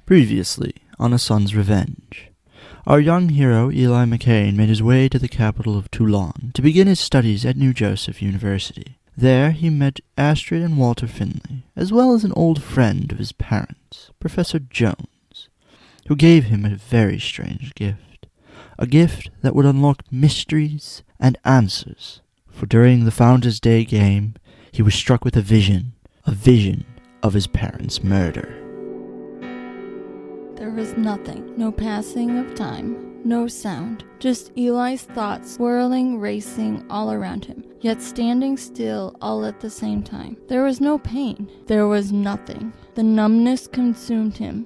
Previously, on A Son's Revenge. Our young hero, Eli McCain, made his way to the capital of Toulon to begin his studies at New Joseph University. There he met Astrid and Walter Finley, as well as an old friend of his parents, Professor Jones, who gave him a very strange gift. A gift that would unlock mysteries and answers. For during the Founders' Day game, he was struck with a vision of his parents' murder. There was nothing, no passing of time, no sound, just Eli's thoughts swirling, racing all around him, yet standing still all at the same time. There was no pain. There was nothing. The numbness consumed him.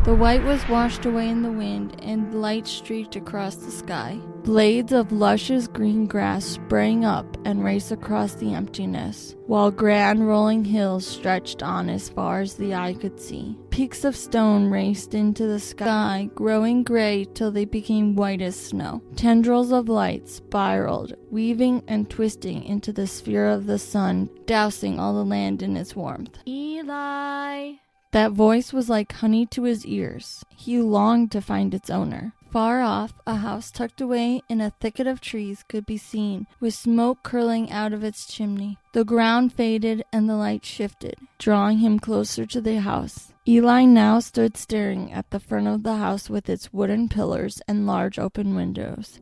The white was washed away in the wind, and light streaked across the sky. Blades of luscious green grass sprang up and raced across the emptiness, while grand rolling hills stretched on as far as the eye could see. Peaks of stone raced into the sky, growing gray till they became white as snow. Tendrils of light spiraled, weaving and twisting into the sphere of the sun, dousing all the land in its warmth. Eli! That voice was like honey to his ears. He longed to find its owner. Far off, a house tucked away in a thicket of trees could be seen, with smoke curling out of its chimney. The ground faded and the light shifted, drawing him closer to the house. Eli now stood staring at the front of the house with its wooden pillars and large open windows.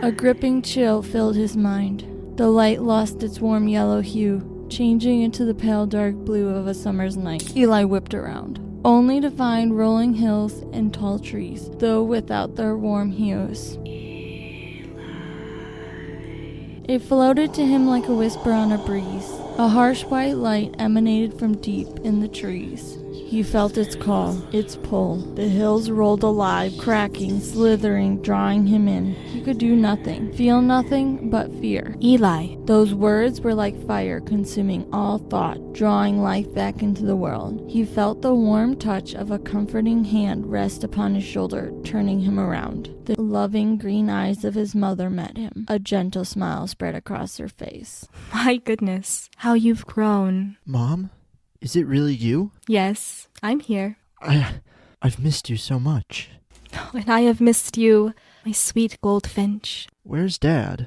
A gripping chill filled his mind. The light lost its warm yellow hue, changing into the pale dark blue of a summer's night. Eli whipped around, only to find rolling hills and tall trees, though without their warm hues. It floated to him like a whisper on a breeze. A harsh white light emanated from deep in the trees. He felt its call, its pull. The hills rolled alive, cracking, slithering, drawing him in. He could do nothing, feel nothing but fear. Eli. Those words were like fire consuming all thought, drawing life back into the world. He felt the warm touch of a comforting hand rest upon his shoulder, turning him around. The loving green eyes of his mother met him. A gentle smile spread across her face. My goodness, how you've grown. Mom? Is it really you? Yes, I'm here. I've missed you so much. And I have missed you, my sweet goldfinch. Where's Dad?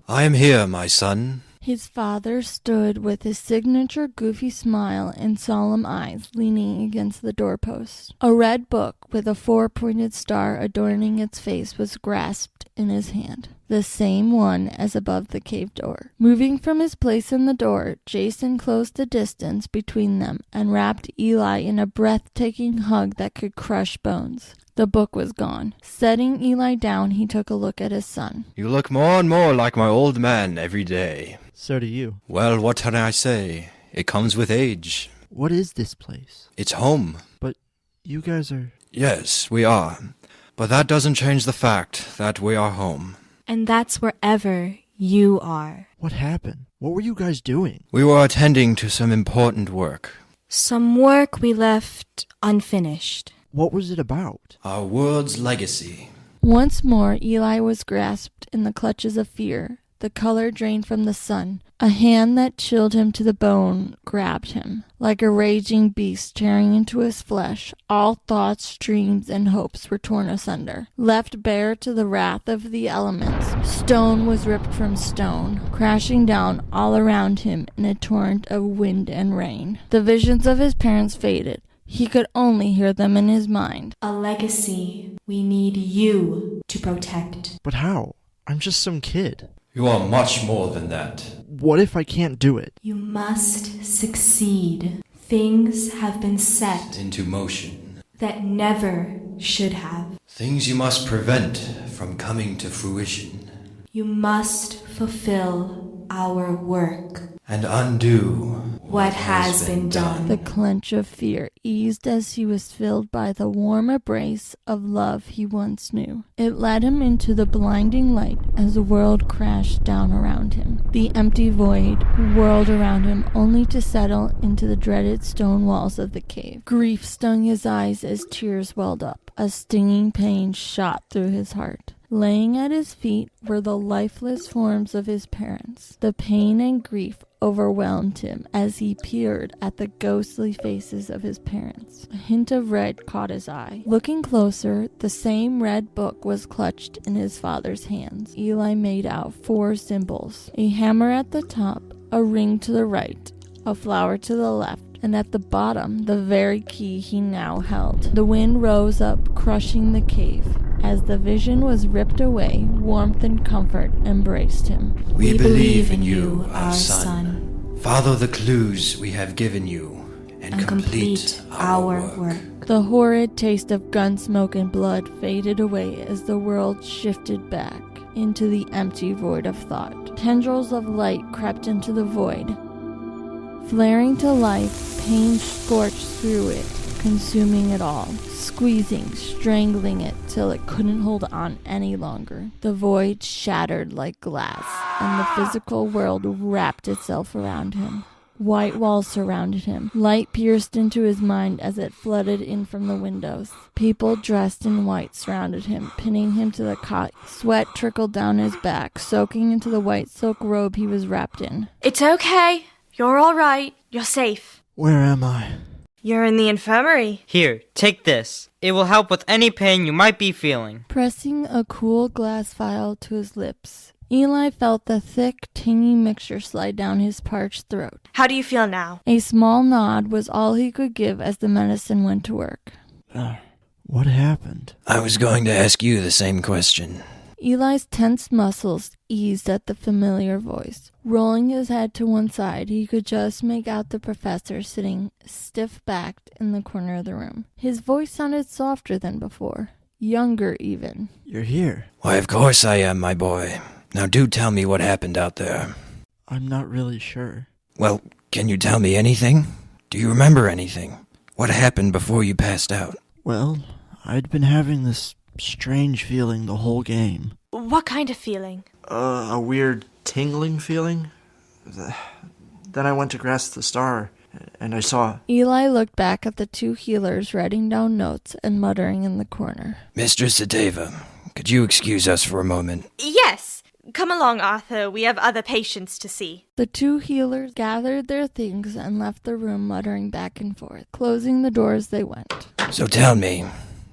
I am here, my son. His father stood with his signature goofy smile and solemn eyes leaning against the doorpost. A red book with a four-pointed star adorning its face was grasped in his hand, the same one as above the cave door. Moving from his place in the door, Jason closed the distance between them and wrapped Eli in a breathtaking hug that could crush bones. The book was gone. Setting Eli down, he took a look at his son. You look more and more like my old man every day. So do you. Well, what can I say? It comes with age. What is this place? It's home. But you guys are... Yes, we are. But that doesn't change the fact that we are home. And that's wherever you are. What happened? What were you guys doing? We were attending to some important work. Some work we left unfinished. What was it about? Our world's legacy. Once more, Eli was grasped in the clutches of fear. The color drained from the sun. A hand that chilled him to the bone grabbed him. Like a raging beast tearing into his flesh, all thoughts, dreams, and hopes were torn asunder. Left bare to the wrath of the elements, stone was ripped from stone, crashing down all around him in a torrent of wind and rain. The visions of his parents faded. He could only hear them in his mind. A legacy we need you to protect. But how? I'm just some kid. You are much more than that. What if I can't do it? You must succeed. Things have been set Into motion. that never should have. Things you must prevent from coming to fruition. You must fulfill our work. And undo What has been done. The clench of fear eased as he was filled by the warm embrace of love he once knew. It led him into the blinding light as the world crashed down around him. The empty void whirled around him only to settle into the dreaded stone walls of the cave. Grief stung his eyes as tears welled up. A stinging pain shot through his heart. Laying at his feet were the lifeless forms of his parents. The pain and grief overwhelmed him as he peered at the ghostly faces of his parents. A hint of red caught his eye. Looking closer, the same red book was clutched in his father's hands. Eli made out 4 symbols: a hammer at the top, a ring to the right, a flower to the left, and at the bottom, the very key he now held. The wind rose up, crushing the cave. As the vision was ripped away, warmth and comfort embraced him. We believe in you, our son. Follow the clues we have given you and complete our work. The horrid taste of gun smoke and blood faded away as the world shifted back into the empty void of thought. Tendrils of light crept into the void. Flaring to life, pain scorched through it, consuming it all, squeezing, strangling it till it couldn't hold on any longer. The void shattered like glass, and the physical world wrapped itself around him. White walls surrounded him. Light pierced into his mind as it flooded in from the windows. People dressed in white surrounded him, pinning him to the cot. Sweat trickled down his back, soaking into the white silk robe he was wrapped in. It's okay. You're all right. You're safe. Where am I? You're in the infirmary. Here, take this. It will help with any pain you might be feeling. Pressing a cool glass vial to his lips, Eli felt the thick, tangy mixture slide down his parched throat. How do you feel now? A small nod was all he could give as the medicine went to work. What happened? I was going to ask you the same question. Eli's tense muscles eased at the familiar voice. Rolling his head to one side, he could just make out the professor sitting stiff-backed in the corner of the room. His voice sounded softer than before, younger even. You're here. Why, of course I am, my boy. Now do tell me what happened out there. I'm not really sure. Well, can you tell me anything? Do you remember anything? What happened before you passed out? Well, I'd been having this strange feeling the whole game. What kind of feeling? A weird tingling feeling. Then I went to grasp the star, and I saw... Eli looked back at the 2 healers writing down notes and muttering in the corner. Mistress Sateva, could you excuse us for a moment? Yes. Come along, Arthur. We have other patients to see. The 2 healers gathered their things and left the room muttering back and forth. Closing the door as they went. So tell me,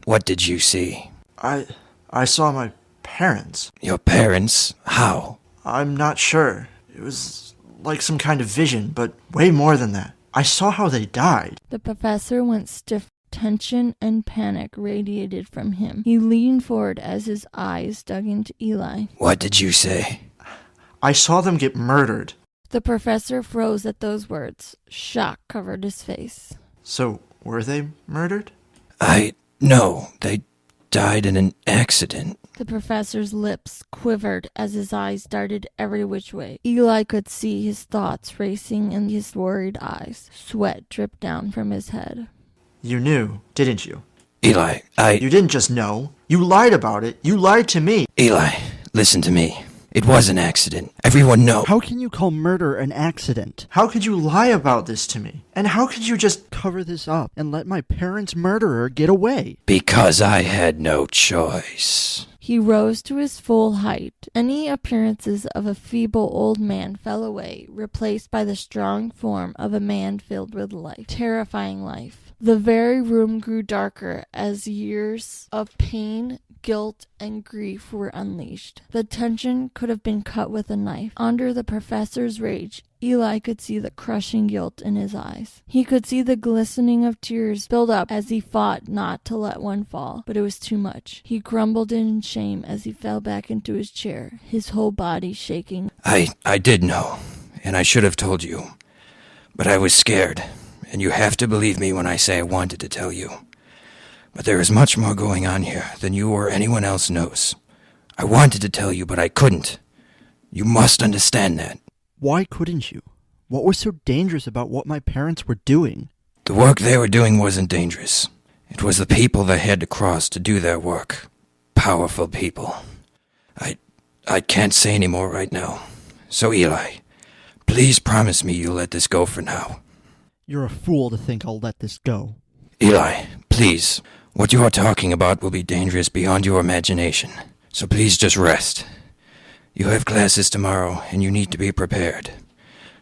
what did you see? I saw my parents. Your parents? How? I'm not sure. It was like some kind of vision, but way more than that. I saw how they died. The professor went stiff. Tension and panic radiated from him. He leaned forward as his eyes dug into Eli. What did you say? I saw them get murdered. The professor froze at those words. Shock covered his face. So, were they murdered? No, they died in an accident. The professor's lips quivered as his eyes darted every which way. Eli could see his thoughts racing in his worried eyes. Sweat dripped down from his head. You knew, didn't you? Eli, You didn't just know. You lied about it. You lied to me. Eli, listen to me. It was an accident. Everyone knows. How can you call murder an accident? How could you lie about this to me? And how could you just cover this up and let my parents' murderer get away? Because I had no choice. He rose to his full height. Any appearances of a feeble old man fell away, replaced by the strong form of a man filled with life. Terrifying life. The very room grew darker as years of pain, guilt, and grief were unleashed. The tension could have been cut with a knife. Under the professor's rage, Eli could see the crushing guilt in his eyes. He could see the glistening of tears build up as he fought not to let one fall, but it was too much. He grumbled in shame as he fell back into his chair, his whole body shaking. I did know, and I should have told you. But I was scared, and you have to believe me when I say I wanted to tell you. But there is much more going on here than you or anyone else knows. I wanted to tell you, but I couldn't. You must understand that. Why couldn't you? What was so dangerous about what my parents were doing? The work they were doing wasn't dangerous. It was the people they had to cross to do their work. Powerful people. I can't say any more right now. So Eli, please promise me you'll let this go for now. You're a fool to think I'll let this go. Eli, please. What you are talking about will be dangerous beyond your imagination. So please just rest. You have classes tomorrow, and you need to be prepared.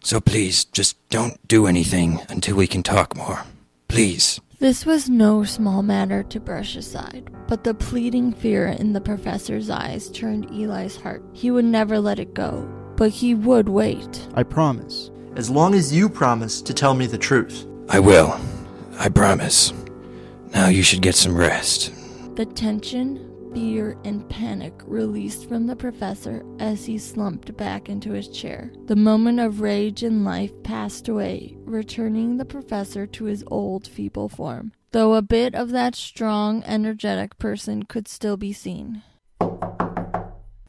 So please, just don't do anything until we can talk more. Please. This was no small matter to brush aside, but the pleading fear in the professor's eyes turned Eli's heart. He would never let it go, but he would wait. I promise. As long as you promise to tell me the truth. I will. I promise. Now you should get some rest. The tension, fear, and panic released from the professor as he slumped back into his chair. The moment of rage and life passed away, returning the professor to his old, feeble form, though a bit of that strong, energetic person could still be seen.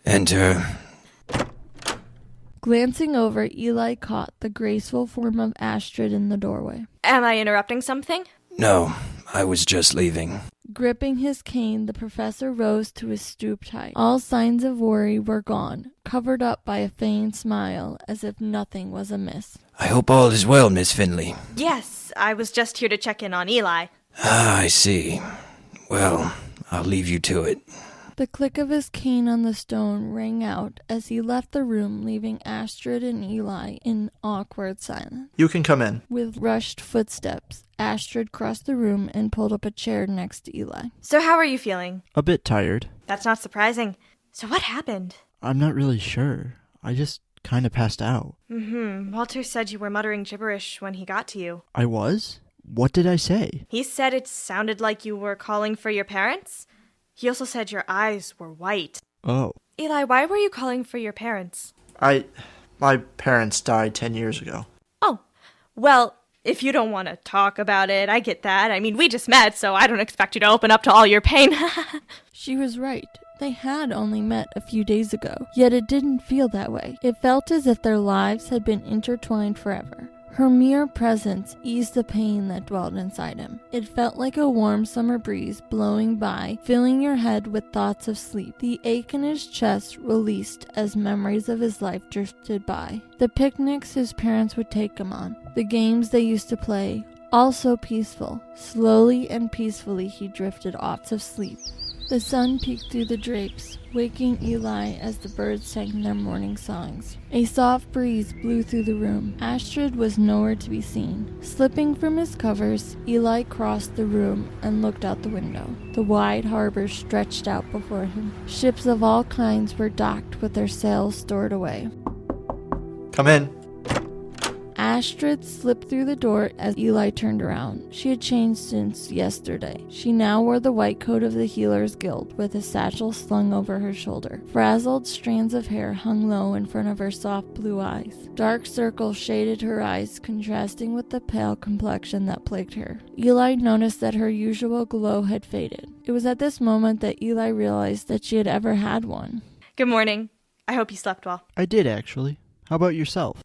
Enter. Glancing over, Eli caught the graceful form of Astrid in the doorway. Am I interrupting something? No, I was just leaving. Gripping his cane, the professor rose to his stooped height. All signs of worry were gone, covered up by a faint smile, as if nothing was amiss. I hope all is well, Miss Finley. Yes, I was just here to check in on Eli. Ah, I see. Well, I'll leave you to it. The click of his cane on the stone rang out as he left the room, leaving Astrid and Eli in awkward silence. You can come in. With rushed footsteps, Astrid crossed the room and pulled up a chair next to Eli. So how are you feeling? A bit tired. That's not surprising. So what happened? I'm not really sure. I just kind of passed out. Walter said you were muttering gibberish when he got to you. I was? What did I say? He said it sounded like you were calling for your parents. He also said your eyes were white. Oh. Eli, why were you calling for your parents? My parents died 10 years ago. Oh, well, if you don't want to talk about it, I get that. I mean, we just met, so I don't expect you to open up to all your pain. She was right. They had only met a few days ago, yet it didn't feel that way. It felt as if their lives had been intertwined forever. Her mere presence eased the pain that dwelt inside him. It felt like a warm summer breeze blowing by, filling your head with thoughts of sleep. The ache in his chest released as memories of his life drifted by. The picnics his parents would take him on, the games they used to play, all so peaceful. Slowly and peacefully he drifted off to sleep. The sun peeked through the drapes, waking Eli as the birds sang their morning songs. A soft breeze blew through the room. Astrid was nowhere to be seen. Slipping from his covers, Eli crossed the room and looked out the window. The wide harbor stretched out before him. Ships of all kinds were docked with their sails stored away. Come in. Astrid slipped through the door as Eli turned around. She had changed since yesterday. She now wore the white coat of the Healers Guild, with a satchel slung over her shoulder. Frazzled strands of hair hung low in front of her soft blue eyes. Dark circles shaded her eyes, contrasting with the pale complexion that plagued her. Eli noticed that her usual glow had faded. It was at this moment that Eli realized that she had ever had one. Good morning. I hope you slept well. I did, actually. How about yourself?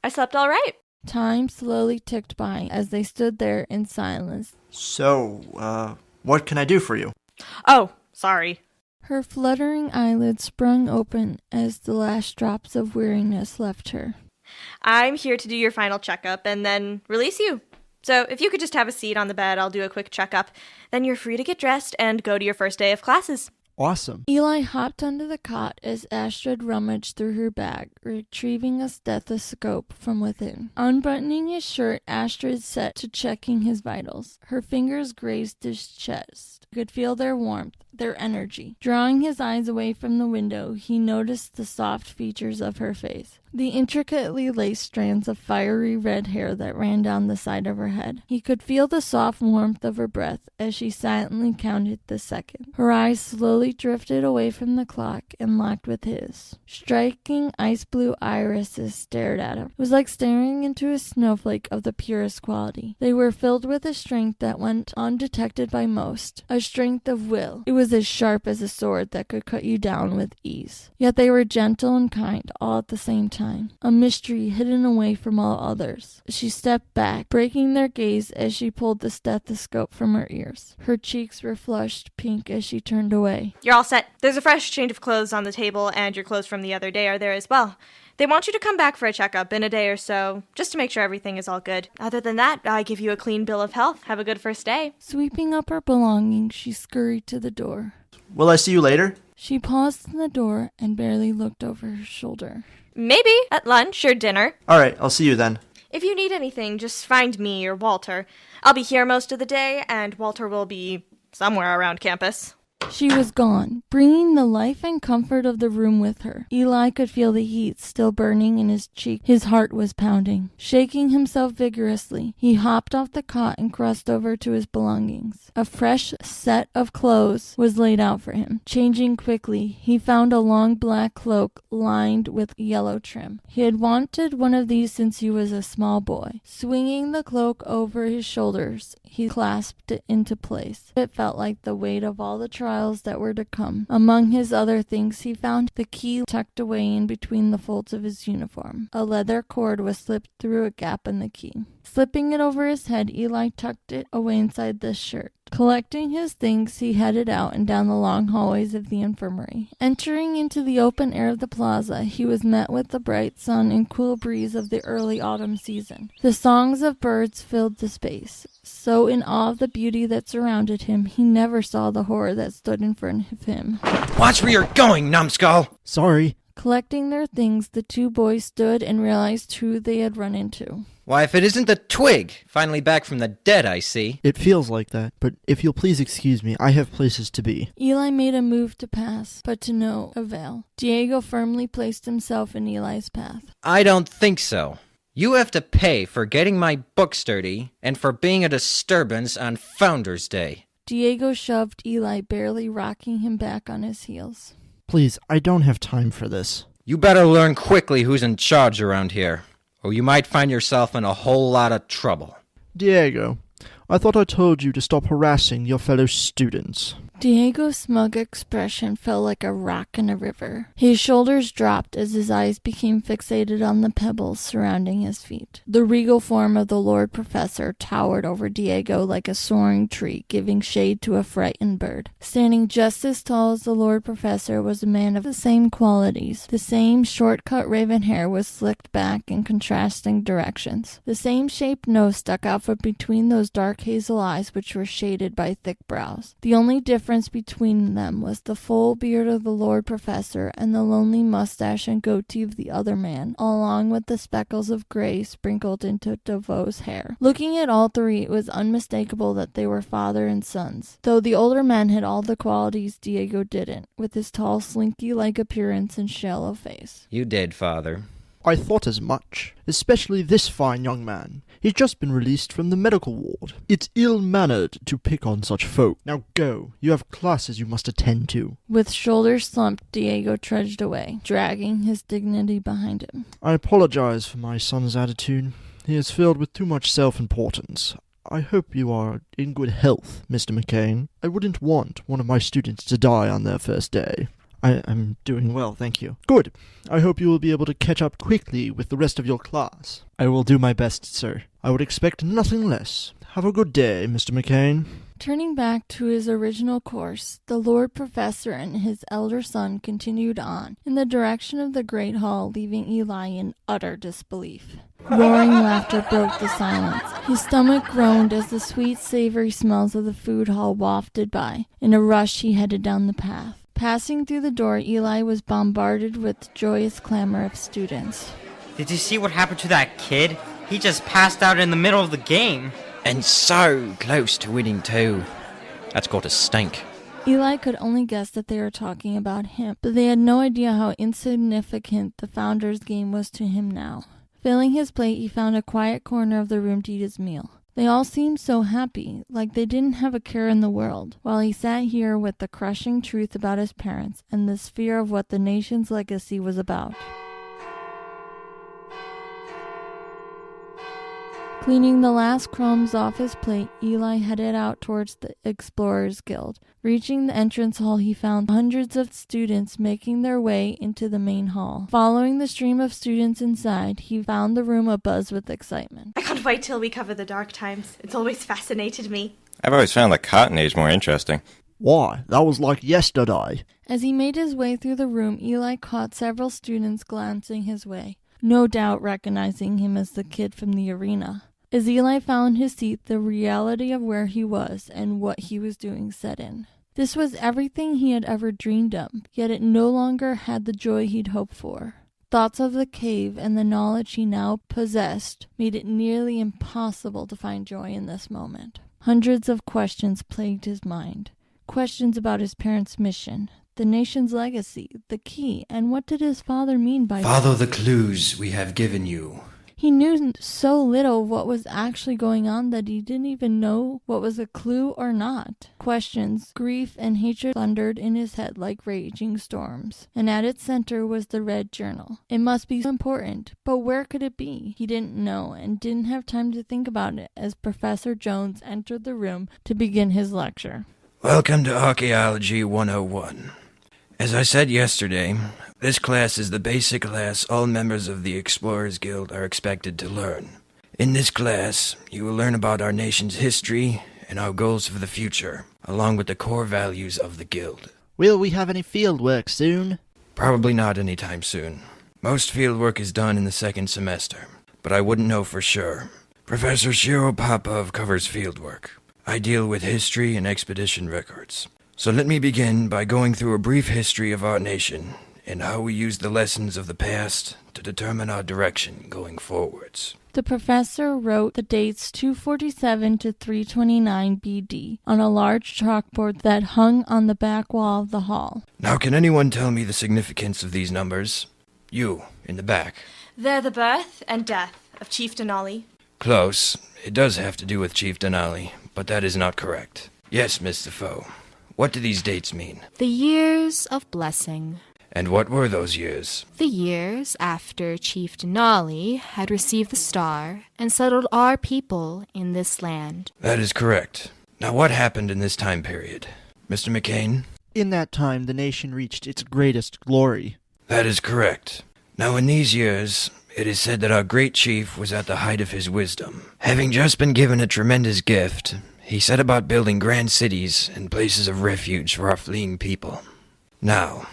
I slept all right. Time slowly ticked by as they stood there in silence. So, what can I do for you? Oh, sorry. Her fluttering eyelids sprung open as the last drops of weariness left her. I'm here to do your final checkup and then release you. So if you could just have a seat on the bed, I'll do a quick checkup. Then you're free to get dressed and go to your first day of classes. Awesome. Eli hopped onto the cot as Astrid rummaged through her bag, retrieving a stethoscope from within. Unbuttoning his shirt, Astrid set to checking his vitals. Her fingers grazed his chest. He could feel their warmth, their energy. Drawing his eyes away from the window, he noticed the soft features of her face. The intricately laced strands of fiery red hair that ran down the side of her head. He could feel the soft warmth of her breath as she silently counted the seconds. Her eyes slowly drifted away from the clock and locked with his. Striking ice blue irises stared at him. It was like staring into a snowflake of the purest quality. They were filled with a strength that went undetected by most, a strength of will. It was as sharp as a sword that could cut you down with ease. Yet they were gentle and kind all at the same time. A mystery hidden away from all others. She stepped back, breaking their gaze as she pulled the stethoscope from her ears. Her cheeks were flushed pink as she turned away. You're all set. There's a fresh change of clothes on the table, and your clothes from the other day are there as well. They want you to come back for a checkup in a day or so, just to make sure everything is all good. Other than that, I give you a clean bill of health. Have a good first day. Sweeping up her belongings, she scurried to the door. Will I see you later? She paused in the door and barely looked over her shoulder. Maybe at lunch or dinner. Alright, I'll see you then. If you need anything, just find me or Walter. I'll be here most of the day, and Walter will be somewhere around campus. She was gone, bringing the life and comfort of the room with her. Eli could feel the heat still burning in his cheek. His heart was pounding. Shaking himself vigorously, he hopped off the cot and crossed over to his belongings. A fresh set of clothes was laid out for him. Changing quickly, he found a long black cloak lined with yellow trim. He had wanted one of these since he was a small boy. Swinging the cloak over his shoulders, he clasped it into place. It felt like the weight of all the trials that were to come. Among his other things, he found the key tucked away in between the folds of his uniform. A leather cord was slipped through a gap in the key. Slipping it over his head, Eli tucked it away inside the shirt. Collecting his things, he headed out and down the long hallways of the infirmary. Entering into the open air of the plaza, he was met with the bright sun and cool breeze of the early autumn season. The songs of birds filled the space. So in awe of the beauty that surrounded him, he never saw the horror that stood in front of him. Watch where you're going, numbskull! Sorry. Collecting their things, the two boys stood and realized who they had run into. Why, if it isn't the twig! Finally back from the dead, I see. It feels like that, but if you'll please excuse me, I have places to be. Eli made a move to pass, but to no avail. Diego firmly placed himself in Eli's path. I don't think so. You have to pay for getting my book sturdy and for being a disturbance on Founders Day. Diego shoved Eli, barely rocking him back on his heels. Please, I don't have time for this. You better learn quickly who's in charge around here, or you might find yourself in a whole lot of trouble. Diego, I thought I told you to stop harassing your fellow students. Diego's smug expression fell like a rock in a river. His shoulders dropped as his eyes became fixated on the pebbles surrounding his feet. The regal form of the Lord Professor towered over Diego like a soaring tree, giving shade to a frightened bird. Standing just as tall as the Lord Professor was a man of the same qualities. The same short-cut raven hair was slicked back in contrasting directions. The same shaped nose stuck out from between those dark hazel eyes which were shaded by thick brows. The only difference between them was the full beard of the Lord Professor and the lonely mustache and goatee of the other man, along with the speckles of gray sprinkled into DeVoe's hair. Looking at all three, it was unmistakable that they were father and sons, though the older man had all the qualities Diego didn't, with his tall, slinky-like appearance and shallow face. You did, Father. I thought as much, especially this fine young man. He's just been released from the medical ward. It's ill-mannered to pick on such folk. Now go, you have classes you must attend to. With shoulders slumped, Diego trudged away, dragging his dignity behind him. I apologize for my son's attitude. He is filled with too much self-importance. I hope you are in good health, Mr. McCain. I wouldn't want one of my students to die on their first day. I'm doing well, thank you. Good. I hope you will be able to catch up quickly with the rest of your class. I will do my best, sir. I would expect nothing less. Have a good day, Mr. McCain. Turning back to his original course, the Lord Professor and his elder son continued on, in the direction of the Great Hall, leaving Eli in utter disbelief. Roaring laughter broke the silence. His stomach groaned as the sweet, savory smells of the food hall wafted by. In a rush, he headed down the path. Passing through the door, Eli was bombarded with the joyous clamor of students. Did you see what happened to that kid? He just passed out in the middle of the game. And so close to winning too. That's got to stink. Eli could only guess that they were talking about him, but they had no idea how insignificant the Founders game was to him now. Filling his plate, he found a quiet corner of the room to eat his meal. They all seemed so happy, like they didn't have a care in the world, while he sat here with the crushing truth about his parents and this fear of what the nation's legacy was about. Cleaning the last crumbs off his plate, Eli headed out towards the Explorers Guild. Reaching the entrance hall, he found hundreds of students making their way into the main hall. Following the stream of students inside, he found the room abuzz with excitement. I can't wait till we cover the Dark Times. It's always fascinated me. I've always found the Cotton Age more interesting. Why, that was like yesterday. As he made his way through the room, Eli caught several students glancing his way, no doubt recognizing him as the kid from the arena. As Eli found his seat, the reality of where he was and what he was doing set in. This was everything he had ever dreamed of, yet it no longer had the joy he'd hoped for. Thoughts of the cave and the knowledge he now possessed made it nearly impossible to find joy in this moment. Hundreds of questions plagued his mind. Questions about his parents' mission, the nation's legacy, the key, and what did his father mean by Follow the clues we have given you. He knew so little of what was actually going on that he didn't even know what was a clue or not. Questions, grief, and hatred thundered in his head like raging storms. And at its center was the red journal. It must be important, but where could it be? He didn't know and didn't have time to think about it as Professor Jones entered the room to begin his lecture. Welcome to Archaeology 101. As I said yesterday, this class is the basic class all members of the Explorers Guild are expected to learn. In this class, you will learn about our nation's history and our goals for the future, along with the core values of the Guild. Will we have any field work soon? Probably not anytime soon. Most field work is done in the second semester, but I wouldn't know for sure. Professor Shiro Popov covers field work. I deal with history and expedition records. So let me begin by going through a brief history of our nation and how we use the lessons of the past to determine our direction going forwards. The professor wrote the dates 247 to 329 BD on a large chalkboard that hung on the back wall of the hall. Now can anyone tell me the significance of these numbers? You, in the back. They're the birth and death of Chief Denali. Close. It does have to do with Chief Denali, but that is not correct. Yes, Miss Defoe. What do these dates mean? The years of blessing. And what were those years? The years after Chief Denali had received the star and settled our people in this land. That is correct. Now what happened in this time period? Mr. McCain? In that time, the nation reached its greatest glory. That is correct. Now in these years, it is said that our great chief was at the height of his wisdom. Having just been given a tremendous gift, he set about building grand cities and places of refuge for our fleeing people. Now,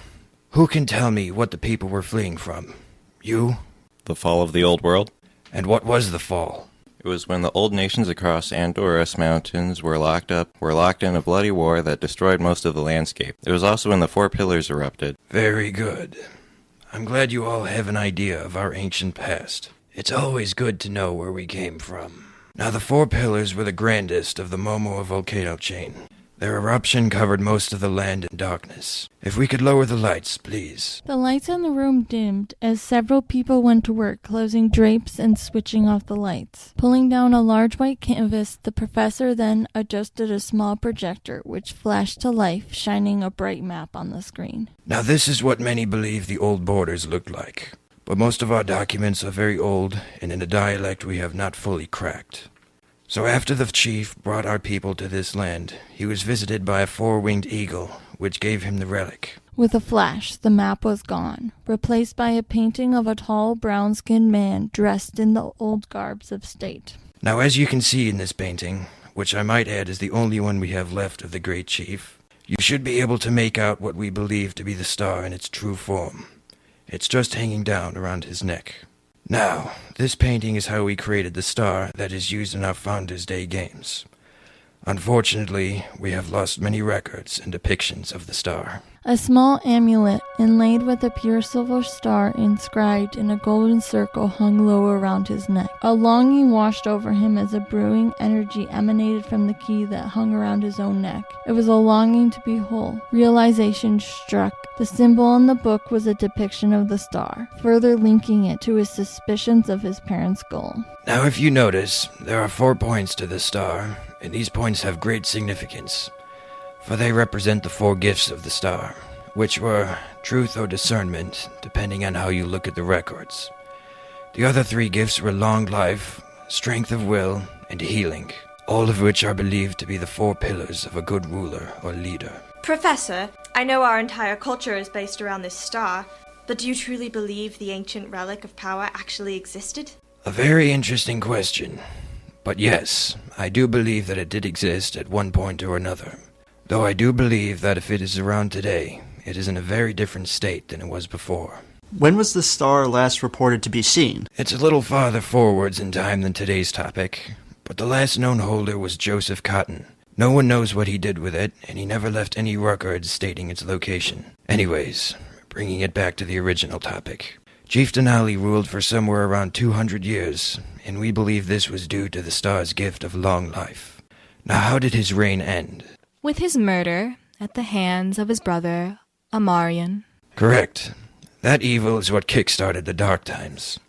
who can tell me what the people were fleeing from? You? The fall of the old world? And what was the fall? It was when the old nations across Andorras Mountains were locked in a bloody war that destroyed most of the landscape. It was also when the Four Pillars erupted. Very good. I'm glad you all have an idea of our ancient past. It's always good to know where we came from. Now the Four Pillars were the grandest of the Momoa volcano chain. Their eruption covered most of the land in darkness. If we could lower the lights, please. The lights in the room dimmed as several people went to work closing drapes and switching off the lights. Pulling down a large white canvas, the professor then adjusted a small projector which flashed to life, shining a bright map on the screen. Now this is what many believe the old borders looked like. But most of our documents are very old and in a dialect we have not fully cracked. So after the chief brought our people to this land, he was visited by a four-winged eagle, which gave him the relic. With a flash, the map was gone, replaced by a painting of a tall, brown-skinned man dressed in the old garbs of state. Now as you can see in this painting, which I might add is the only one we have left of the great chief, you should be able to make out what we believe to be the star in its true form. It's just hanging down around his neck. Now, this painting is how we created the star that is used in our Founders' Day games. Unfortunately, we have lost many records and depictions of the star. A small amulet inlaid with a pure silver star inscribed in a golden circle hung low around his neck. A longing washed over him as a brewing energy emanated from the key that hung around his own neck. It was a longing to be whole. Realization struck. The symbol on the book was a depiction of the star, further linking it to his suspicions of his parents' goal. Now if you notice, there are 4 points to the star, and these points have great significance, for they represent the 4 gifts of the star, which were truth or discernment, depending on how you look at the records. The other 3 gifts were long life, strength of will, and healing, all of which are believed to be the 4 pillars of a good ruler or leader. Professor, I know our entire culture is based around this star, but do you truly believe the ancient relic of power actually existed? A very interesting question. But yes, I do believe that it did exist at one point or another. Though I do believe that if it is around today, it is in a very different state than it was before. When was the star last reported to be seen? It's a little farther forwards in time than today's topic, but the last known holder was Joseph Cotton. No one knows what he did with it, and he never left any records stating its location. Anyways, bringing it back to the original topic. Chief Denali ruled for somewhere around 200 years, and we believe this was due to the star's gift of long life. Now, how did his reign end? With his murder at the hands of his brother, Amarian. Correct. That evil is what kick-started the Dark Times.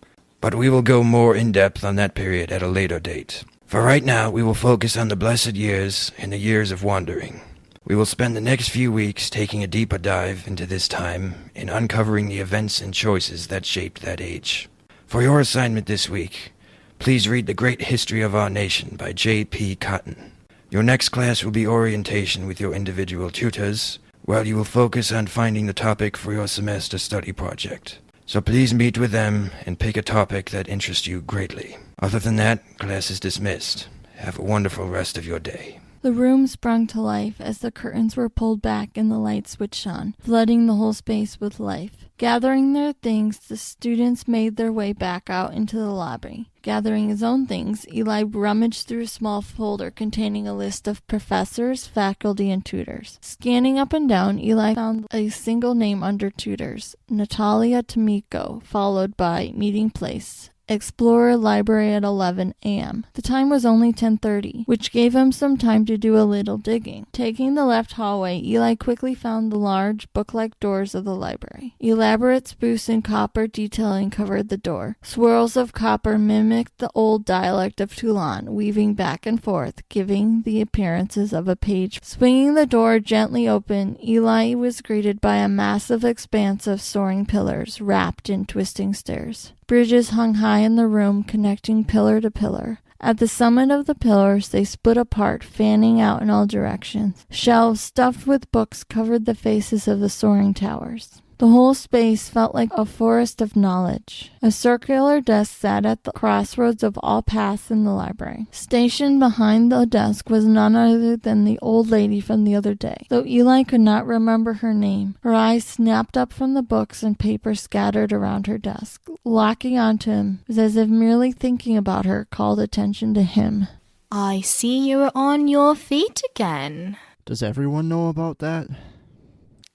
But we will go more in-depth on that period at a later date. For right now, we will focus on the Blessed Years and the Years of Wandering. We will spend the next few weeks taking a deeper dive into this time and uncovering the events and choices that shaped that age. For your assignment this week, please read The Great History of Our Nation by J.P. Cotton. Your next class will be orientation with your individual tutors, while you will focus on finding the topic for your semester study project. So please meet with them and pick a topic that interests you greatly. Other than that, class is dismissed. Have a wonderful rest of your day. The room sprung to life as the curtains were pulled back and the light switched on, flooding the whole space with life. Gathering their things, the students made their way back out into the lobby. Gathering his own things, Eli rummaged through a small folder containing a list of professors, faculty, and tutors. Scanning up and down, Eli found a single name under tutors, Natalia Tomiko, followed by meeting place, Explorer Library at 11 a.m. The time was only 10:30, which gave him some time to do a little digging. Taking the left hallway, Eli quickly found the large, book-like doors of the library. Elaborate spruce and copper detailing covered the door. Swirls of copper mimicked the old dialect of Toulon, weaving back and forth, giving the appearances of a page. Swinging the door gently open, Eli was greeted by a massive expanse of soaring pillars, wrapped in twisting stairs. Bridges hung high in the room, connecting pillar to pillar. At the summit of the pillars, they split apart, fanning out in all directions. Shelves stuffed with books covered the faces of the soaring towers. The whole space felt like a forest of knowledge. A circular desk sat at the crossroads of all paths in the library. Stationed behind the desk was none other than the old lady from the other day. Though Eli could not remember her name, her eyes snapped up from the books and papers scattered around her desk. Locking onto him, it was as if merely thinking about her called attention to him. I see you're on your feet again. Does everyone know about that?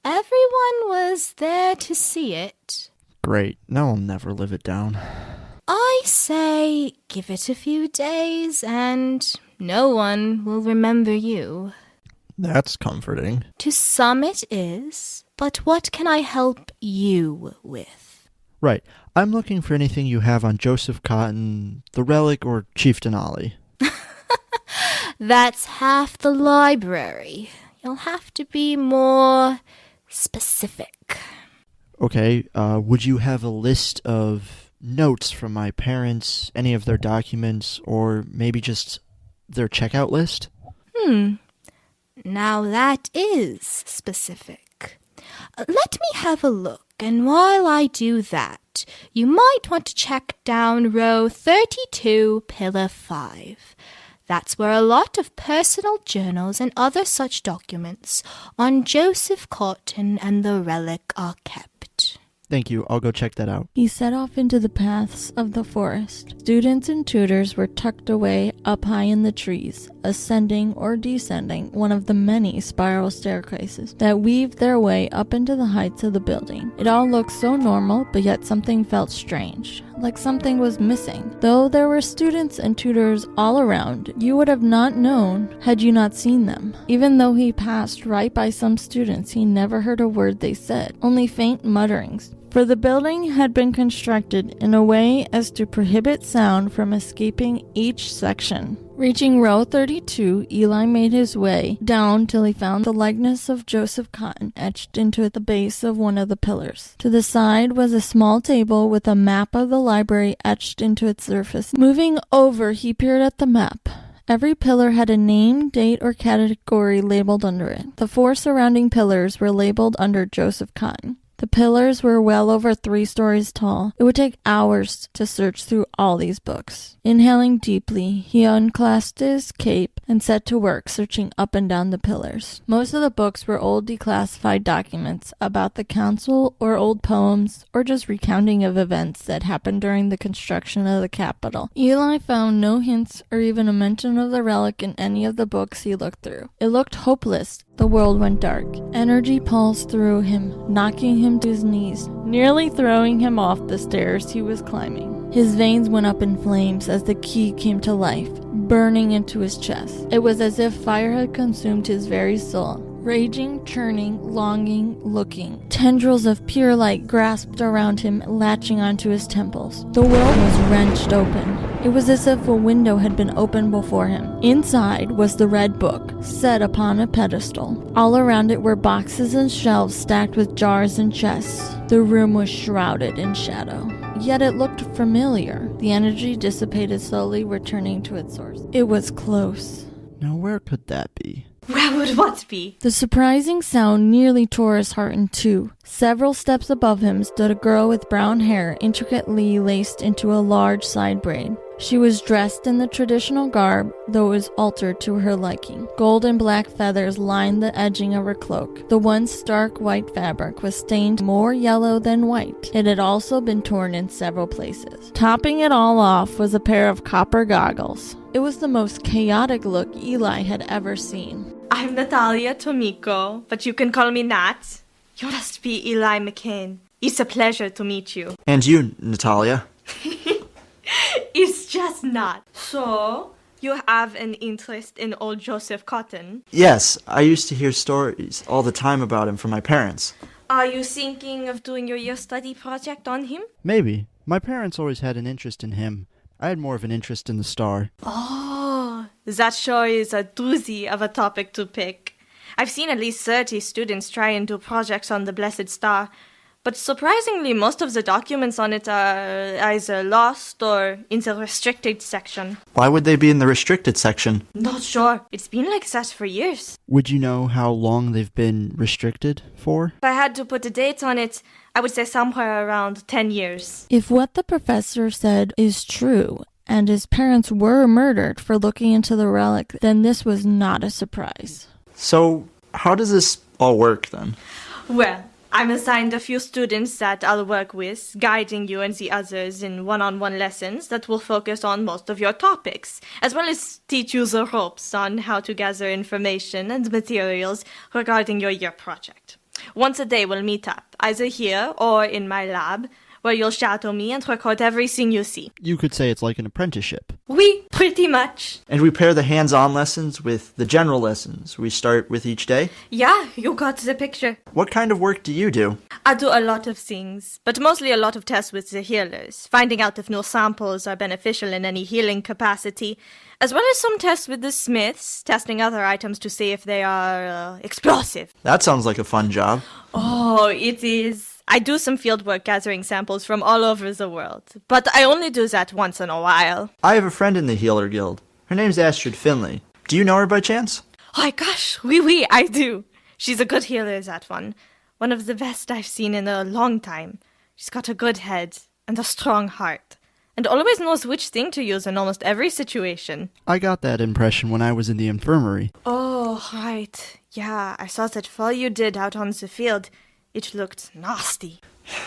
Everyone was there to see it. Great. Now I'll never live it down. I say give it a few days and no one will remember you. That's comforting. To some it is, but what can I help you with? Right. I'm looking for anything you have on Joseph Cotton, the Relic, or Chief Denali. That's half the library. You'll have to be more specific. Okay, would you have a list of notes from my parents, any of their documents, or maybe just their checkout list? Now that is specific. Let me have a look, and while I do that, you might want to check down row 32, pillar 5. That's where a lot of personal journals and other such documents on Joseph Cotton and the Relic are kept. Thank you. I'll go check that out. He set off into the paths of the forest. Students and tutors were tucked away up high in the trees, ascending or descending one of the many spiral staircases that weaved their way up into the heights of the building. It all looked so normal, but yet something felt strange, like something was missing. Though there were students and tutors all around, you would have not known had you not seen them. Even though he passed right by some students, he never heard a word they said, only faint mutterings. For the building had been constructed in a way as to prohibit sound from escaping each section. Reaching row 32, Eli made his way down till he found the likeness of Joseph Cotton etched into the base of one of the pillars. To the side was a small table with a map of the library etched into its surface. Moving over, he peered at the map. Every pillar had a name, date, or category labeled under it. The 4 surrounding pillars were labeled under Joseph Cotton. The pillars were well over 3 stories tall. It would take hours to search through all these books. Inhaling deeply, he unclasped his cape and set to work searching up and down the pillars. Most of the books were old declassified documents about the council or old poems or just recounting of events that happened during the construction of the Capitol. Eli found no hints or even a mention of the relic in any of the books he looked through. It looked hopeless, The world went dark. Energy pulsed through him, knocking him to his knees, nearly throwing him off the stairs he was climbing. His veins went up in flames as the key came to life, burning into his chest. It was as if fire had consumed his very soul. Raging, churning, longing, looking. Tendrils of pure light grasped around him, latching onto his temples. The world was wrenched open. It was as if a window had been opened before him. Inside was the red book, set upon a pedestal. All around it were boxes and shelves stacked with jars and chests. The room was shrouded in shadow. Yet it looked familiar. The energy dissipated slowly, returning to its source. It was close. Now where could that be? Where would what be? The surprising sound nearly tore his heart in two. Several steps above him stood a girl with brown hair intricately laced into a large side braid. She was dressed in the traditional garb, though it was altered to her liking. Gold and black feathers lined the edging of her cloak. The once stark white fabric was stained more yellow than white. It had also been torn in several places. Topping it all off was a pair of copper goggles. It was the most chaotic look Eli had ever seen. I'm Natalia Tomiko, but you can call me Nat. You must be Eli McCain. It's a pleasure to meet you. And you, Natalia. It's just not. So, you have an interest in old Joseph Cotton? Yes, I used to hear stories all the time about him from my parents. Are you thinking of doing your year study project on him? Maybe. My parents always had an interest in him. I had more of an interest in the star. Oh, that sure is a doozy of a topic to pick. I've seen at least 30 students try and do projects on the Blessed Star, but surprisingly most of the documents on it are either lost or in the restricted section. Why would they be in the restricted section? Not sure. It's been like that for years. Would you know how long they've been restricted for? If I had to put a date on it, I would say somewhere around 10 years. If what the professor said is true, and his parents were murdered for looking into the relic, then this was not a surprise. So, how does this all work then? Well, I'm assigned a few students that I'll work with, guiding you and the others in one-on-one lessons that will focus on most of your topics, as well as teach you the ropes on how to gather information and materials regarding your year project. Once a day we'll meet up, either here or in my lab, where you'll shadow me and record everything you see. You could say it's like an apprenticeship. Oui, pretty much. And we pair the hands-on lessons with the general lessons we start with each day? Yeah, you got the picture. What kind of work do you do? I do a lot of things, but mostly a lot of tests with the healers, finding out if new samples are beneficial in any healing capacity, as well as some tests with the smiths, testing other items to see if they are explosive. That sounds like a fun job. Oh, it is. I do some fieldwork gathering samples from all over the world, but I only do that once in a while. I have a friend in the Healer Guild. Her name's Astrid Finley. Do you know her by chance? Oh my gosh, oui, I do. She's a good healer, that one. One of the best I've seen in a long time. She's got a good head and a strong heart, and always knows which thing to use in almost every situation. I got that impression when I was in the infirmary. Oh, right. Yeah, I saw that fall you did out on the field. It looked nasty.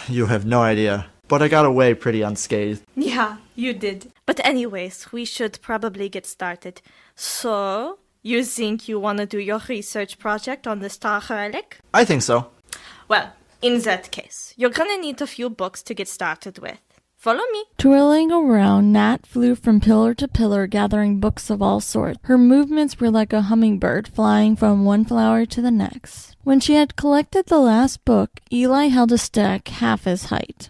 You have no idea. But I got away pretty unscathed. Yeah, you did. But anyways, we should probably get started. So, you think you want to do your research project on the star relic? I think so. Well, in that case, you're gonna need a few books to get started with. Follow me. Twirling around, Nat flew from pillar to pillar, gathering books of all sorts. Her movements were like a hummingbird flying from one flower to the next. When she had collected the last book, Eli held a stack half his height.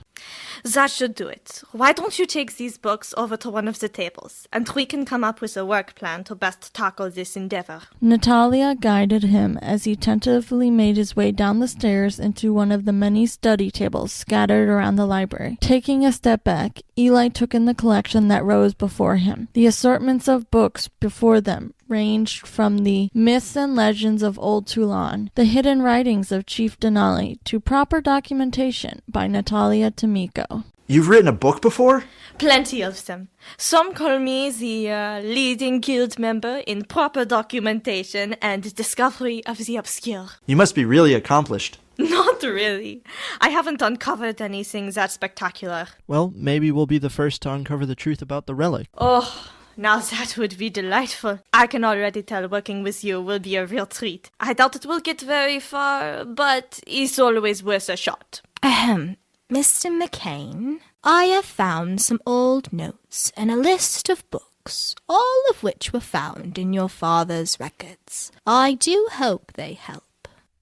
That should do it. Why don't you take these books over to one of the tables, and we can come up with a work plan to best tackle this endeavor. Natalia guided him as he tentatively made his way down the stairs into one of the many study tables scattered around the library. Taking a step back, Eli took in the collection that rose before him. The assortments of books before them ranged from the myths and legends of Old Toulon, the hidden writings of Chief Denali, to proper documentation by Natalia Tomiko. You've written a book before? Plenty of them. Some call me the leading guild member in proper documentation and discovery of the obscure. You must be really accomplished. Not really. I haven't uncovered anything that spectacular. Well, maybe we'll be the first to uncover the truth about the relic. Oh, now that would be delightful. I can already tell working with you will be a real treat. I doubt it will get very far, but it's always worth a shot. Ahem. Mr. McCain, I have found some old notes and a list of books, all of which were found in your father's records. I do hope they help.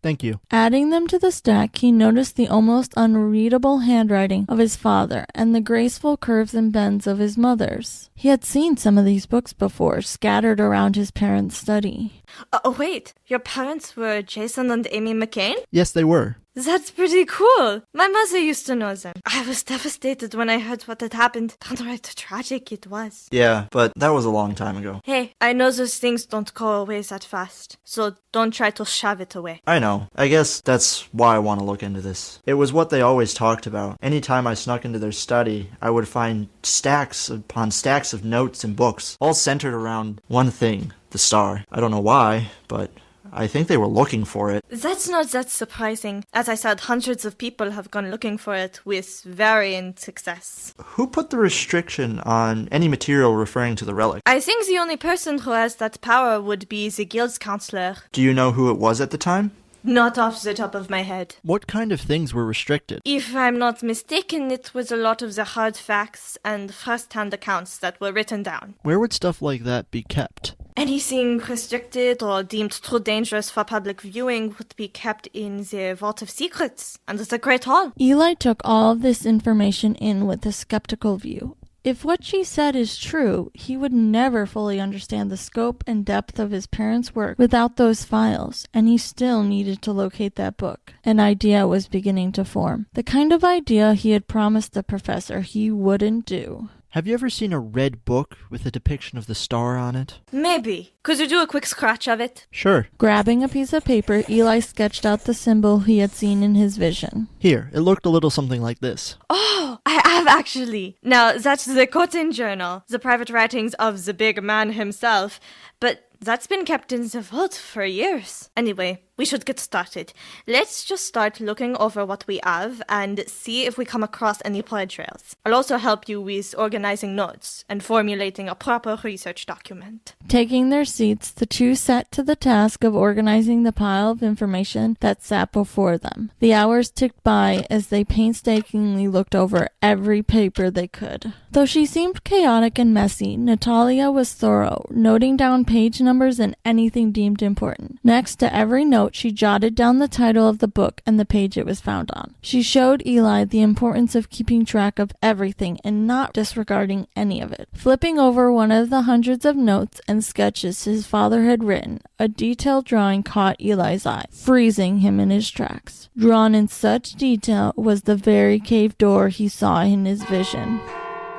Thank you. Adding them to the stack, he noticed the almost unreadable handwriting of his father and the graceful curves and bends of his mother's. He had seen some of these books before, scattered around his parents' study. Wait, your parents were Jason and Amy McCain? Yes, they were. That's pretty cool. My mother used to know them. I was devastated when I heard what had happened. Downright tragic it was. Yeah, but that was a long time ago. Hey, I know those things don't go away that fast, so don't try to shove it away. I know. I guess that's why I want to look into this. It was what they always talked about. Anytime I snuck into their study, I would find stacks upon stacks of notes and books, all centered around one thing, the star. I don't know why, but I think they were looking for it. That's not that surprising. As I said, hundreds of people have gone looking for it with varying success. Who put the restriction on any material referring to the relic? I think the only person who has that power would be the guild's counselor. Do you know who it was at the time? Not off the top of my head. What kind of things were restricted? If I'm not mistaken, it was a lot of the hard facts and first-hand accounts that were written down. Where would stuff like that be kept? Anything restricted or deemed too dangerous for public viewing would be kept in the Vault of Secrets under the Great Hall. Eli took all of this information in with a skeptical view. If what she said is true, he would never fully understand the scope and depth of his parents' work without those files, and he still needed to locate that book. An idea was beginning to form. The kind of idea he had promised the professor he wouldn't do. Have you ever seen a red book with a depiction of the star on it? Maybe. Could you do a quick scratch of it? Sure. Grabbing a piece of paper, Eli sketched out the symbol he had seen in his vision. Here, it looked a little something like this. Oh, I have actually. Now, that's the Cotton Journal, the private writings of the big man himself, but that's been kept in the vault for years. Anyway, we should get started. Let's just start looking over what we have and see if we come across any play trails. I'll also help you with organizing notes and formulating a proper research document. Taking their seats, the two set to the task of organizing the pile of information that sat before them. The hours ticked by as they painstakingly looked over every paper they could. Though she seemed chaotic and messy, Natalia was thorough, noting down page numbers and anything deemed important. Next to every note, she jotted down the title of the book and the page it was found on. She showed Eli the importance of keeping track of everything and not disregarding any of it. Flipping over one of the hundreds of notes and sketches his father had written, a detailed drawing caught Eli's eye, freezing him in his tracks. Drawn in such detail was the very cave door he saw in his vision.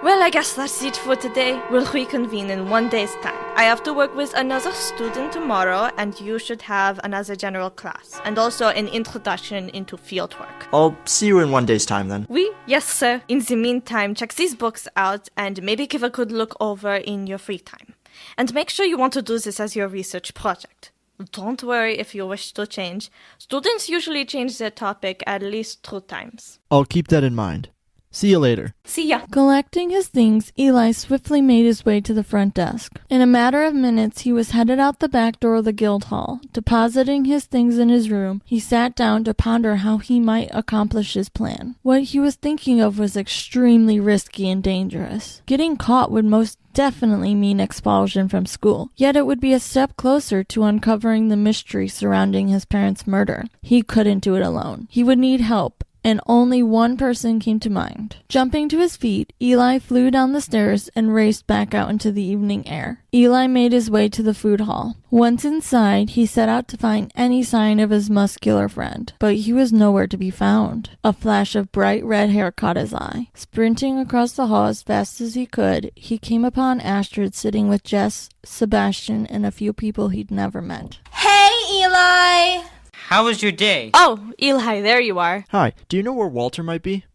Well, I guess that's it for today. We'll reconvene in 1 day's time. I have to work with another student tomorrow, and you should have another general class, and also an introduction into fieldwork. I'll see you in 1 day's time then. Oui, yes, sir. In the meantime, check these books out, and maybe give a good look over in your free time. And make sure you want to do this as your research project. Don't worry if you wish to change. Students usually change their topic at least 2 times. I'll keep that in mind. See you later. See ya. Collecting his things, Eli swiftly made his way to the front desk. In a matter of minutes, he was headed out the back door of the guild hall. Depositing his things in his room, he sat down to ponder how he might accomplish his plan. What he was thinking of was extremely risky and dangerous. Getting caught would most definitely mean expulsion from school, yet it would be a step closer to uncovering the mystery surrounding his parents' murder. He couldn't do it alone. He would need help, and only one person came to mind. Jumping to his feet, Eli flew down the stairs and raced back out into the evening air. Eli made his way to the food hall. Once inside, he set out to find any sign of his muscular friend, but he was nowhere to be found. A flash of bright red hair caught his eye. Sprinting across the hall as fast as he could, he came upon Astrid sitting with Jess, Sebastian, and a few people he'd never met. Hey, Eli! How was your day? Oh, Eli, there you are. Hi, do you know where Walter might be?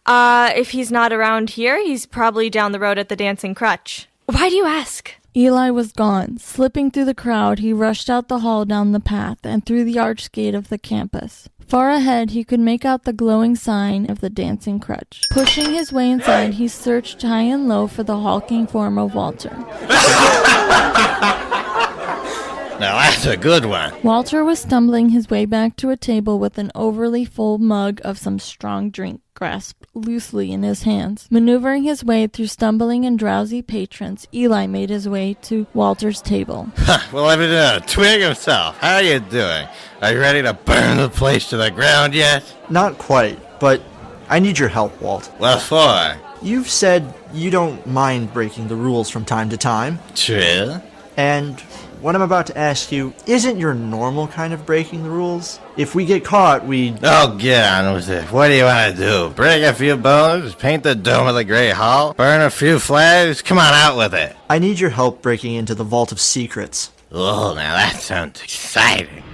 If he's not around here, he's probably down the road at the Dancing Crutch. Why do you ask? Eli was gone. Slipping through the crowd, he rushed out the hall down the path and through the arched gate of the campus. Far ahead, he could make out the glowing sign of the dancing crutch. Pushing his way inside, he searched high and low for the hulking form of Walter. Now that's a good one. Walter was stumbling his way back to a table with an overly full mug of some strong drink grasped loosely in his hands. Maneuvering his way through stumbling and drowsy patrons, Eli made his way to Walter's table. Well, I've been Twig himself. How are you doing? Are you ready to burn the place to the ground yet? Not quite, but I need your help, Walt. What for? You've said you don't mind breaking the rules from time to time, True. and what I'm about to ask you isn't your normal kind of breaking the rules. If we get caught, we... Oh, get on with it. What do you want to do? Break a few bones? Paint the dome of the Great Hall? Burn a few flags? Come on, out with it. I need your help breaking into the Vault of Secrets. Oh, now that sounds exciting.